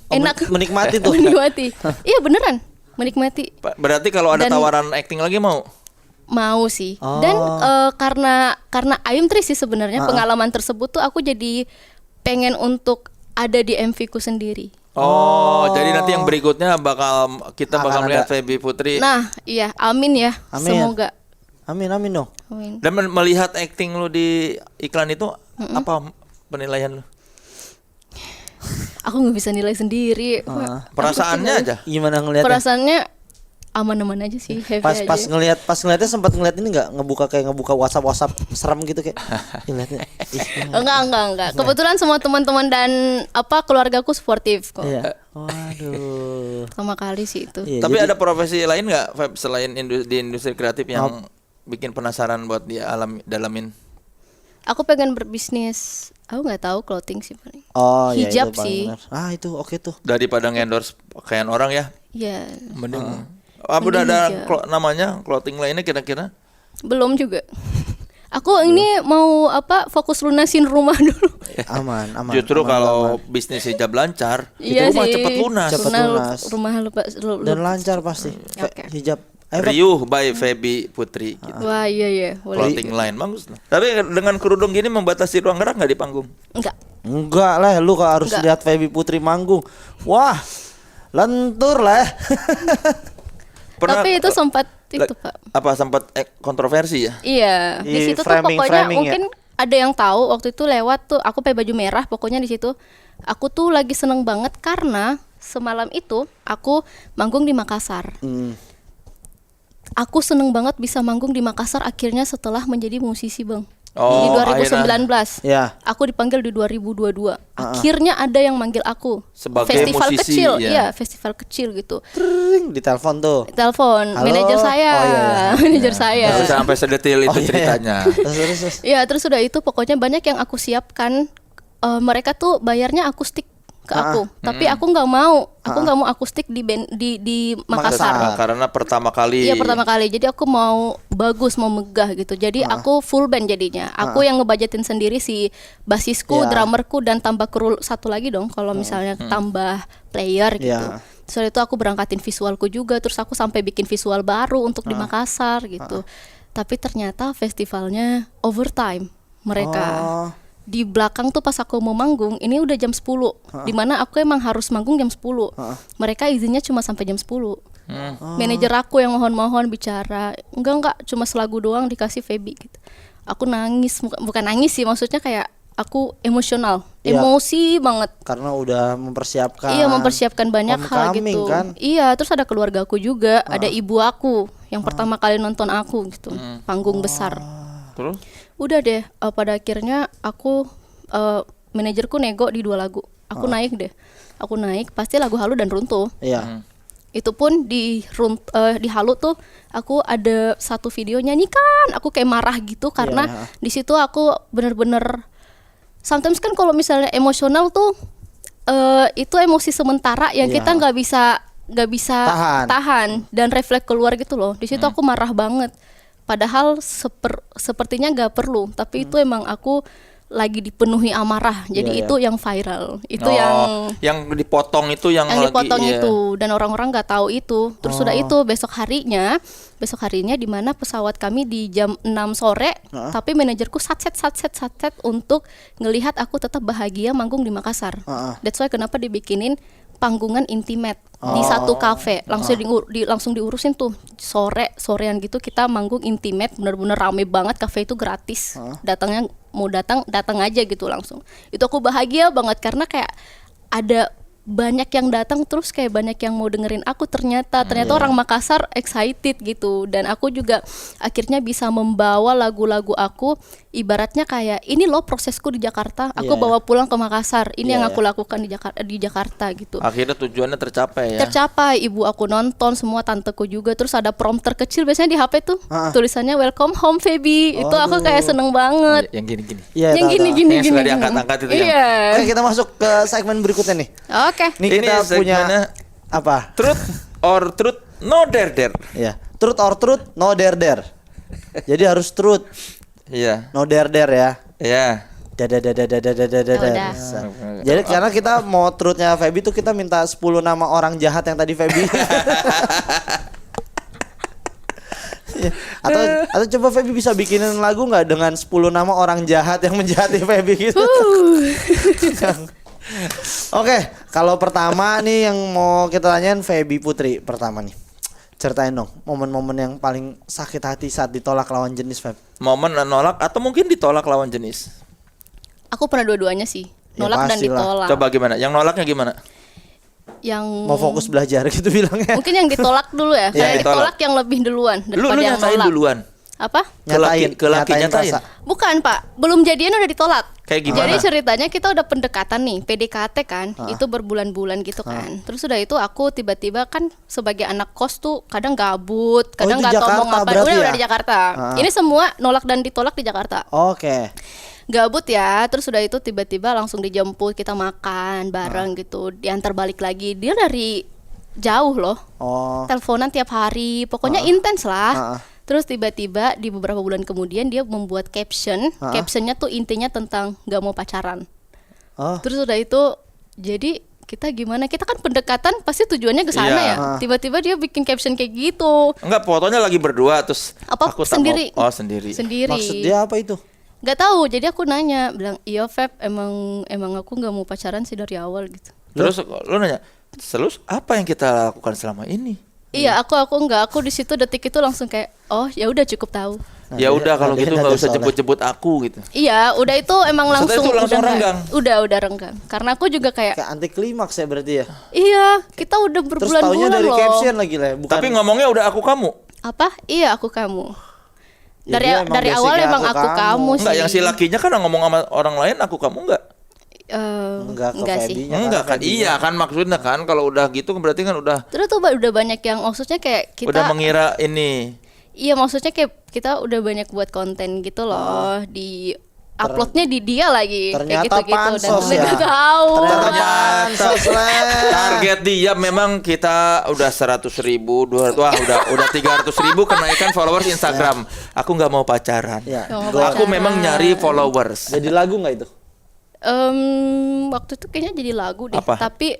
Enak. Menikmati tuh. Menikmati. Iya beneran menikmati. Berarti kalau ada Dan- tawaran acting lagi mau? Mau sih. Dan karena Ayum Tri sih sebenarnya pengalaman tersebut tuh aku jadi pengen untuk ada di MV ku sendiri. Oh, jadi nanti yang berikutnya kita Akan bakal ada. melihat Feby Putri. Nah, iya, amin ya. Amin. Semoga. Amin dong. Amin. Dan melihat acting lu di iklan itu apa penilaian lu? Aku nggak bisa nilai sendiri. Perasaannya aja. Gimana ngelihatnya? Perasaannya aman-aman aja sih, happy Pas aja. ngelihatnya sempat ngeliat ini nggak ngebuka WhatsApp serem gitu kayak. Ih, liatnya. Ih, Enggak. Kebetulan semua teman-teman dan keluargaku sportif kok. Iya. Waduh. Pertama kali sih itu. Iya, Tapi jadi- ada profesi lain nggak Feb, selain di industri kreatif yang bikin penasaran buat dia dalamin? Aku pengen berbisnis. Aku nggak tahu clothing sih paling. Oh, ya, Hijab itu paling sih. benar. Itu oke tuh. Daripada ngendorse pakaian orang ya, Ya, mending. Apa udah ada hijab. namanya clothing lainnya kira-kira? belum juga. Aku ini mau fokus lunasin rumah dulu. Aman. Justru aman, kalau aman. bisnis hijab lancar, Iya itu rumah sih. cepet lunas. Cepet lunas. Rumah lupa. Dan lancar pasti. Oke. Hijab. Feb. Riuh by Feby Putri gitu. Wah iya boleh. Clothing line bagus lah. Tapi dengan kerudung gini membatasi ruang gerak nggak di panggung? Enggak. Enggak lah, lu harus Enggak. lihat Feby Putri manggung. Wah, lentur lah. Tapi itu sempat itu Pak. Apa sempat kontroversi ya? Iya, di Di situ tuh framing pokoknya ya? mungkin ada yang tahu waktu itu lewat tuh aku pakai baju merah pokoknya di situ. Aku tuh lagi seneng banget karena semalam itu aku manggung di Makassar. Aku seneng banget bisa manggung di Makassar akhirnya setelah menjadi musisi, Bang. di Oh, 2019. Ya. Aku dipanggil di 2022. Akhirnya ada yang manggil aku. Sebagai festival musisi, kecil, ya. iya, festival kecil gitu. Tring, di telepon tuh. Telepon Halo? manajer saya, Oh, iya, iya. manajer saya. Baru sampai sedetil itu Oh, iya. ceritanya. Terus. Iya, terus udah itu pokoknya banyak yang aku siapkan. Mereka tuh bayarnya akustik ke aku, tapi aku nggak mau. Aku nggak mau akustik di Makassar. Karena pertama kali. Iya, pertama kali. Jadi aku mau bagus, mau megah gitu. Jadi aku full band jadinya. Aku yang ngebudgetin sendiri si basisku, Iya. drummerku, dan tambah kru satu lagi dong. Kalau misalnya tambah player gitu. Iya. Setelah itu aku berangkatin visualku juga. Terus aku sampai bikin visual baru untuk di Makassar gitu. Tapi ternyata festivalnya overtime mereka. Oh. Di belakang tuh pas aku mau manggung ini udah jam 10, dimana aku emang harus manggung jam 10. Mereka izinnya cuma sampai jam 10. Manajer aku yang mohon-mohon bicara, enggak cuma selagu doang dikasih Feby gitu. Aku nangis, bukan nangis sih, maksudnya kayak aku emosional, Iya. emosi banget. Karena udah mempersiapkan. Iya, mempersiapkan banyak hal homecoming, gitu. kan? Iya, terus ada keluarga aku juga, ada ibu aku yang pertama kali nonton aku gitu, panggung besar. Terus? Udah deh, pada akhirnya aku manajerku nego di 2 lagu. Aku naik deh. Aku naik pasti lagu Halu dan Runtuh. Iya. Itu pun di Halu tuh aku ada satu video nyanyikan. Aku kayak marah gitu karena Iya. di situ aku bener-bener sometimes kan kalau misalnya emosional tuh itu emosi sementara yang Iya. kita nggak bisa Tahan. tahan dan refleks keluar gitu loh. Di situ aku marah banget. Padahal sepertinya nggak perlu, tapi itu emang aku lagi dipenuhi amarah. Jadi Iya, itu yang viral. Itu yang dipotong itu yang lagi, dipotong iya. itu, dan orang-orang nggak tahu itu. Terus sudah itu besok harinya di mana pesawat kami di jam 6 sore, tapi manajerku satset untuk ngelihat aku tetap bahagia manggung di Makassar. That's why kenapa dibikinin panggungan intimate di satu kafe, langsung diurusin tuh sorean gitu, kita manggung intimate, bener-bener rame banget, kafe itu gratis, datang aja gitu langsung. Itu aku bahagia banget karena kayak ada banyak yang datang, terus kayak banyak yang mau dengerin aku, ternyata orang Makassar excited gitu, dan aku juga akhirnya bisa membawa lagu-lagu aku, ibaratnya kayak ini loh prosesku di Jakarta, aku bawa pulang ke Makassar, ini yang aku lakukan di Jakarta gitu. Akhirnya tujuannya tercapai ya. Tercapai, ibu aku nonton, semua tanteku juga, terus ada prompter kecil biasanya di HP tuh, tulisannya welcome home Feby. Itu aku kayak seneng banget. Yang gini-gini. Iya, Yang tahu. gini. Yang suka diangkat-angkat itu yang- Iya. Oke, kita masuk ke segmen berikutnya nih. Oke. Nih Ini kita punya segmennya apa? Truth or truth no dare. Ya, truth or truth, no dare. Jadi harus truth, Iya. no dare ya. Iya. Udah. Jadi karena kita mau truthnya Feby tuh kita minta 10 nama orang jahat yang tadi Feby. atau coba Feby bisa bikinin lagu nggak dengan 10 nama orang jahat yang menjahati Feby gitu. Oke, kalau pertama nih yang mau kita tanyain Feby Putri pertama nih. Ceritain dong momen-momen yang paling sakit hati saat ditolak lawan jenis, Feb. Momen nolak atau mungkin ditolak lawan jenis. Aku pernah dua-duanya sih, Ya, nolak dan pastilah. ditolak. Coba gimana? Yang nolaknya gimana? Yang Mau fokus belajar gitu bilangnya. mungkin yang ditolak dulu ya, Ya, kayak ditolak. ditolak yang lebih duluan Lu daripada yang nyatain nolak. duluan. Apa? Ke laki nyatain. rasa. Bukan Pak, belum jadian udah ditolak. Kayak gimana? Jadi ceritanya kita udah pendekatan nih, PDKT kan, itu berbulan-bulan gitu kan. Terus udah itu aku tiba-tiba kan sebagai anak kos tuh kadang gabut, kadang di nggak tahu mau Jakarta ngapain. berarti Udah ya? di Jakarta. Ini semua nolak dan ditolak di Jakarta. Oke. Gabut ya, terus udah itu tiba-tiba langsung dijemput, kita makan bareng gitu, diantar balik lagi. Dia dari jauh loh, Oh. teleponan tiap hari, pokoknya intens lah. Ah. Terus tiba-tiba di beberapa bulan kemudian dia membuat captionnya tuh intinya tentang gak mau pacaran. Oh. Terus udah itu, jadi kita gimana? Kita kan pendekatan pasti tujuannya ke sana Iya. ya. Tiba-tiba dia bikin caption kayak gitu. Enggak, fotonya lagi berdua terus Apa aku tak sendiri? mau- Oh, sendiri. Sendiri. Maksud dia apa itu? Gak tahu. Jadi aku nanya, bilang iya Feb, emang aku nggak mau pacaran sih dari awal gitu. Terus lu nanya, "Terus apa yang kita lakukan selama ini?" Iya, aku enggak. Aku di situ detik itu langsung kayak, oh ya udah cukup tahu. Ya udah kalau Nadanya gitu nggak nada usah soleh. jemput-jemput aku gitu. Iya, udah itu emang Setelah langsung itu langsung udah renggang? Udah renggang. Karena aku juga kayak, Kayak anti klimaks ya berarti ya. iya, kita udah Terus taunya berbulan-bulan dari loh. caption lagi lah, bukan. Tapi ngomongnya udah aku kamu. Apa? Iya, aku kamu. Ya, Dari dia emang dari awal basicnya emang aku kamu sih. Enggak, yang si lakinya kan ngomong sama orang lain aku kamu enggak. Enggak ke Enggak sih. Feby-nya, Enggak kan? karena Feby-nya. Iya kan maksudnya kan kalau udah gitu berarti kan udah Terus tuh udah banyak yang maksudnya kayak udah kita mengira ini. iya maksudnya kayak kita udah banyak buat konten gitu loh di uploadnya di dia lagi kayak Ternyata gitu-gitu dan pansos gue ya. nggak tahu. Ternyata pansos, Len. Target dia memang kita udah 100.000, 200, wah udah 300.000 kenaikan followers Instagram. Aku nggak mau pacaran. Ya, Nggak mau gua- Aku pacaran. memang nyari followers. jadi lagu nggak itu? Waktu itu kayaknya jadi lagu deh, Apa? tapi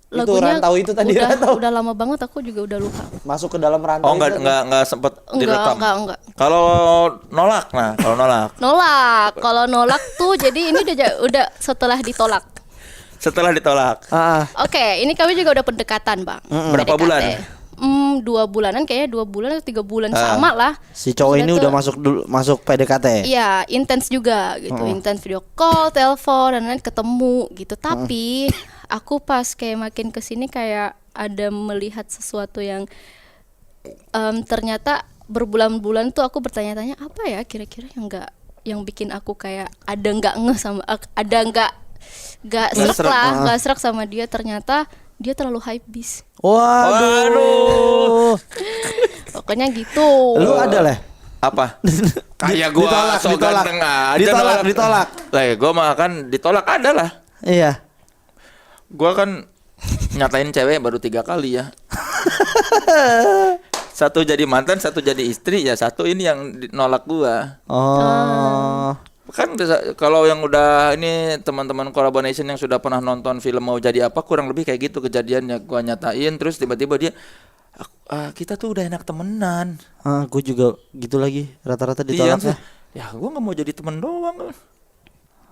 Itu lagunya Rantau itu tadi, Rantau. udah lama banget aku juga udah lupa. Masuk ke dalam rantau. Oh itu. enggak sempet direkam. Enggak. Kalau nolak, nah kalau nolak Nolak. Kalau nolak tuh jadi ini udah setelah ditolak. setelah ditolak. Ah, Oke, ini kami juga udah pendekatan, Bang. Berapa PDKT. bulan? 2 bulanan kayaknya 2 bulan atau 3 bulan sama lah. si cowok ini tuh- udah masuk PDKT. Iya, intens juga gitu. Intens video call, telepon dan lain ketemu gitu. Tapi aku pas kayak makin kesini kayak ada melihat sesuatu yang ternyata berbulan-bulan tuh aku bertanya-tanya apa ya kira-kira yang bikin aku kayak ada nggak ngeh sama ada nggak serak serak. lah, nggak serak sama dia. Ternyata dia terlalu hypebeast. Waduh. Pokoknya gitu. Lu ada lah. Apa? Kayak gua Ditolak, so ditolak. ganteng aja Ditolak, nolak. ditolak. Lah ya gua mah kan ditolak ada lah. Iya. Gua kan nyatain cewek baru 3 kali ya. Satu jadi mantan, satu jadi istri, ya satu ini yang nolak gua. Oh. Kan kalau yang udah ini teman-teman Collaboration yang sudah pernah nonton film Mau Jadi Apa kurang lebih kayak gitu kejadiannya. Gua nyatain terus tiba-tiba dia kita tuh udah enak temenan. Gue juga gitu lagi. Rata-rata Iya, ditolak ya gua nggak mau jadi temen doang.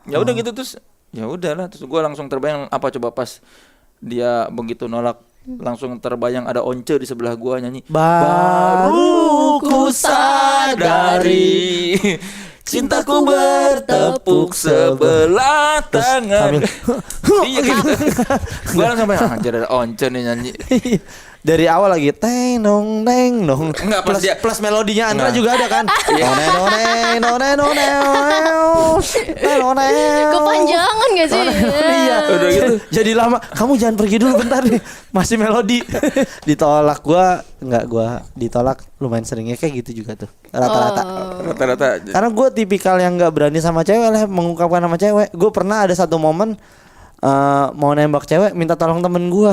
Ya udah gitu terus ya udahlah terus gua langsung terbayang apa coba pas dia begitu nolak langsung terbayang ada Once di sebelah gua nyanyi Baru ku sadari cintaku bertepuk sebelah tangan. Iya gitu. Gua langsung sampai anjir ada Once nih nyanyi. Dari awal lagi teng nong Enggak, pas plus, dia- plus melodinya Andra Enggak. juga ada kan. Iya. Kepanjangan gak sih? Iya. Udah gitu. Jadi lama. Kamu jangan pergi dulu bentar nih. Masih melodi. Ditolak gua ditolak lumayan seringnya kayak gitu juga tuh. Rata-rata. Rata-rata. Karena gue tipikal yang nggak berani sama cewek lah, mengungkapkan sama cewek. Gue pernah ada satu momen mau nembak cewek, minta tolong temen gue.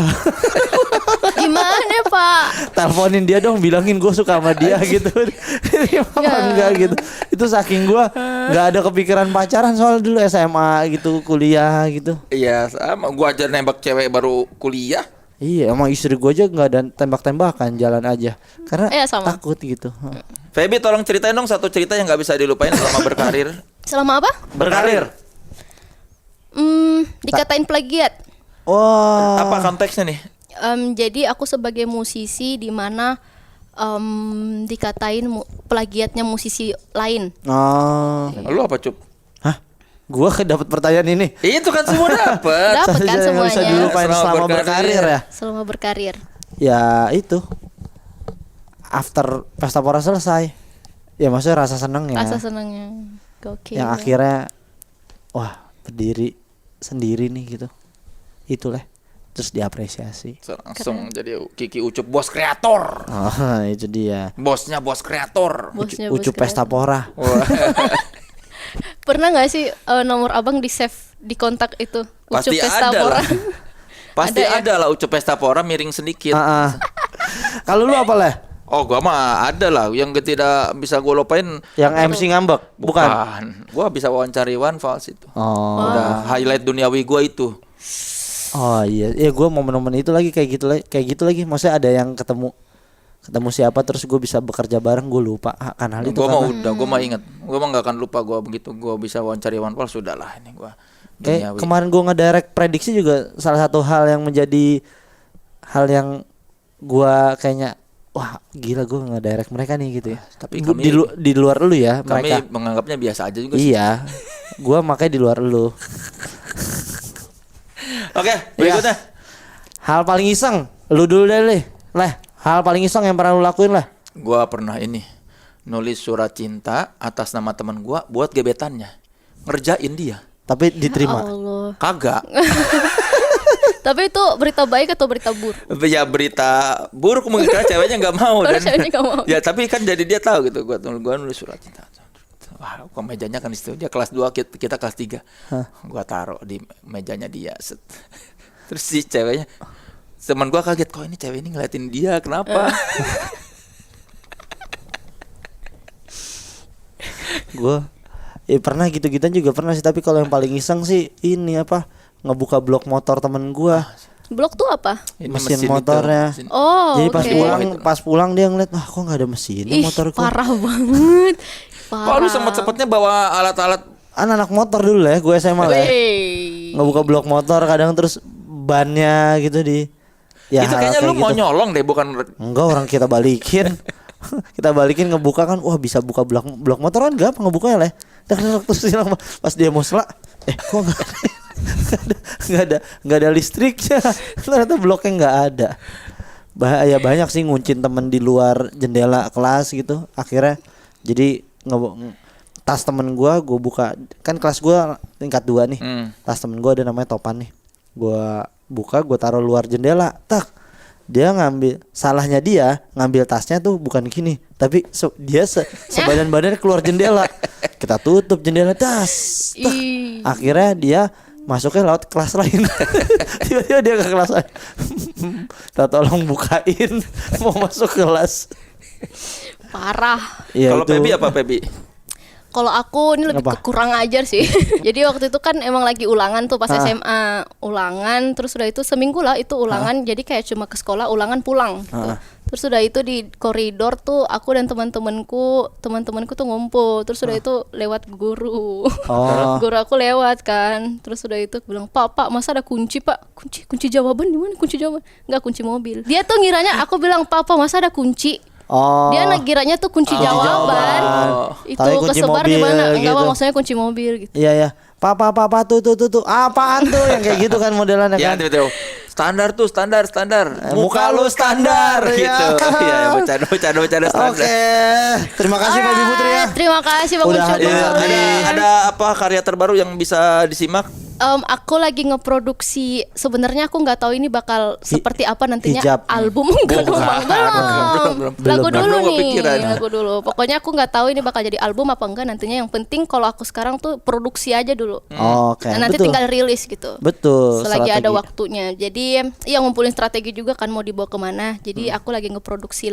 Gimana Pak? Teleponin dia dong, bilangin gue suka sama dia gitu. Dia apa Ya. enggak gitu. Itu saking gue nggak ada kepikiran pacaran soal dulu SMA gitu, kuliah gitu. Iya, sama gua aja nembak cewek baru kuliah. Iya, emang istri gue aja nggak ada tembak-tembakan, jalan aja. Karena Iya, sama. takut gitu. Feby tolong ceritain dong satu cerita yang nggak bisa dilupain selama berkarir. Selama apa? Berkarir. Dikatain plagiat. Wah. Apa konteksnya nih? Jadi aku sebagai musisi di mana dikatain plagiatnya musisi lain. Oh. Lu apa cup? Hah? Gue dapat pertanyaan ini. Itu kan semua dapet. Dapat kan Yang bisa semuanya. dilupain Selama selama berkarir. berkarir ya. Selama berkarir. Ya itu. After pesta pora selesai. Ya maksudnya rasa seneng ya. Rasa senangnya. Gokil. Yang akhirnya wah, berdiri sendiri nih gitu. Itulah. Terus diapresiasi. Langsung jadi Kiki Ucup bos kreator. Oh, itu dia. Bosnya bos kreator. Bosnya Ucup bos pesta keren. pora. Pernah nggak sih nomor abang di save di kontak itu? Pasti Ucup pesta ada pora. lah. Pasti Ada ya? ada lah Ucup pesta pora miring sedikit. Kalau lu apa lah? Oh gua mah ada lah yang tidak bisa gua lupain. Yang MC ngambek? Bukan. Gua bisa wawancari One Fals itu. Oh. Udah highlight duniawi gua itu. Oh iya, ya gue momen-momen itu lagi kayak gitu lagi. Maksudnya ada yang ketemu siapa terus gue bisa bekerja bareng, gue lupa akan hal itu. Gua mah karena udah, gua mah inget. Gua mah nggak akan lupa gua begitu gua bisa wawancari One Fals sudah lah ini gua. kayak Duniawi. kemarin gue ngedirect prediksi juga salah satu hal yang menjadi hal yang gue kayaknya wah gila gue ngedirect mereka nih gitu ya. Tapi Gua kami- di luar lu ya Kami mereka. menganggapnya biasa aja juga sih. Iya, gue makanya di luar lu. Oke, berikutnya. Hal paling iseng, lu dulu deh leh. Hal paling iseng yang pernah lu lakuin lah. Gua pernah ini nulis surat cinta atas nama teman gua buat gebetannya, ngerjain dia. Tapi diterima. Allah. Kagak. Tapi itu berita baik atau berita buruk? Ya berita buruk mungkin karena ceweknya nggak mau Karena ceweknya nggak mau. Ya tapi kan jadi dia tahu gitu, gua nulis surat cinta. Wah, kok mejanya kan di situ. Dia kelas 2, kita kelas 3. Gua taruh di mejanya dia. Set. Terus si ceweknya, teman gua kaget, kok ini cewek ini ngeliatin dia, kenapa? Gue pernah gitu-gituan juga pernah sih, tapi kalau yang paling iseng sih ini apa, ngebuka blok motor temen gue. Blok tuh apa? Ini Mesin itu, motornya. mesin. Oh, Jadi oke. pas pulang dia ngeliat, wah kok nggak ada mesinnya Ih, motorku. parah banget. Kok lu sempet-sempetnya bawa alat-alat? Anak motor dulu lah, gue SMA lah. Wey. Ngebuka blok motor kadang terus bannya gitu di. Ya, Itu hal kayaknya kayak lu mau gitu. nyolong deh, bukan? Enggak, orang kita balikin. Kita balikin ngebuka kan, wah bisa buka blok motor kan gampang ngebukanya lah. Terus hilang pas dia mau selak, kok nggak ada listriknya. Ternyata bloknya nggak ada. Bahaya banyak sih nguncin temen di luar jendela kelas gitu. Akhirnya jadi tas temen gue buka, kan kelas gue tingkat 2 nih. Tas temen gue ada namanya Topan nih. Gue buka, gue taruh luar jendela. Tak. Dia salahnya dia ngambil tasnya tuh bukan gini, tapi dia sebadan-badannya keluar jendela. Kita tutup jendela, tas. Ih. Akhirnya dia masuknya lewat kelas lain. Tiba-tiba dia ke kelas lain. Kita tolong bukain, mau masuk kelas. Parah. Ya, Kalau itu. Pebi apa Pebi? Kalau aku ini lebih Kenapa? ke kurang ajar sih. Jadi waktu itu kan emang lagi ulangan tuh pas SMA, ulangan terus udah itu seminggu lah itu ulangan. Jadi kayak cuma ke sekolah, ulangan pulang gitu. Terus udah itu di koridor tuh aku dan teman-temanku tuh ngumpul. Terus udah itu lewat guru. Oh. Guru aku lewat kan. Terus udah itu bilang, "Pak, masa ada kunci, Pak? Kunci jawaban di mana? Kunci jawaban?" Enggak, kunci mobil. Dia tuh ngiranya aku bilang, "Pak, masa ada kunci?" Oh. Dia ngiranya tuh kunci jawaban. Itu Tapi kunci kesebar di mobil mana? Enggak, gitu. Pak, maksudnya kunci mobil gitu. Iya ya. Papa tuh. Apaan tuh yang kayak gitu kan modelannya Ya kan? tiba-tiba standar tuh standar. Muka lu standar, gitu. ya. Iya, bercanda standar. Oke. Terima kasih Pebi Putri ya. Terima kasih Bang Udah Ucup. hadir Iya, di- ada apa karya terbaru yang bisa disimak? Aku lagi ngeproduksi. Sebenarnya aku nggak tahu ini bakal seperti apa nantinya hijab. album enggak dong, Bang. Belum. Lagu Belum. dulu Belum nih, kepikiran. lagu dulu. Pokoknya aku nggak tahu ini bakal jadi album apa enggak nantinya. Yang penting kalau aku sekarang tuh produksi aja dulu. Oke. Nah, nanti betul. tinggal rilis gitu. Betul. Selagi ada strategi. waktunya. Jadi ya ngumpulin strategi juga kan mau dibawa kemana. Jadi aku lagi ngeproduksi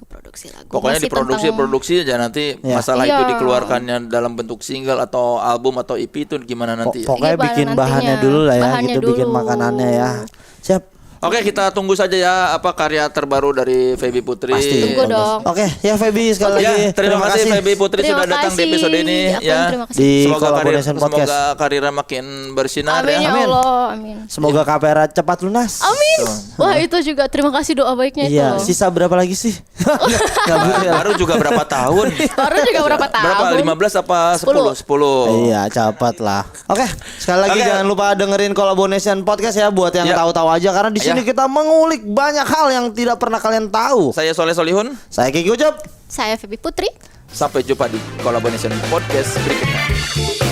ngeproduksi lagu. Pokoknya Masih diproduksi aja nanti Ya. masalah Iya. itu dikeluarkannya dalam bentuk single atau album atau EP itu gimana nanti. Pokoknya Iya, bikin nantinya. bahannya dulu lah ya, Bahannya gitu bikin dulu. makanannya ya. Siap. Oke, kita tunggu saja ya apa karya terbaru dari Feby Putri. Pasti. Tunggu dong. Oke, ya Feby sekali Ya, lagi. terima kasih Feby Putri Terima sudah datang di kasih. episode ini Ya, ya. terima kasih. Di Semoga Collaboration Podcast. karirnya makin bersinar Amin ya ya. Amin. Allah, amin. Semoga KPRA cepat lunas. Amin. Wah, itu juga terima kasih doa baiknya itu. Iya, sisa berapa lagi sih? Nggak boleh ya. Baru juga berapa tahun? Baru juga berapa tahun? Berapa? 15 apa 10? 10. Iya, cepat lah. Oke, sekali lagi Oke. jangan lupa dengerin Collaboration Podcast ya buat yang Ya. tahu-tahu aja karena di sini Ya. kita mengulik banyak hal yang tidak pernah kalian tahu. Saya Soleh Solihun. Saya Kiki Ucup. Saya Feby Putri. Sampai jumpa di Collaboration Podcast berikutnya.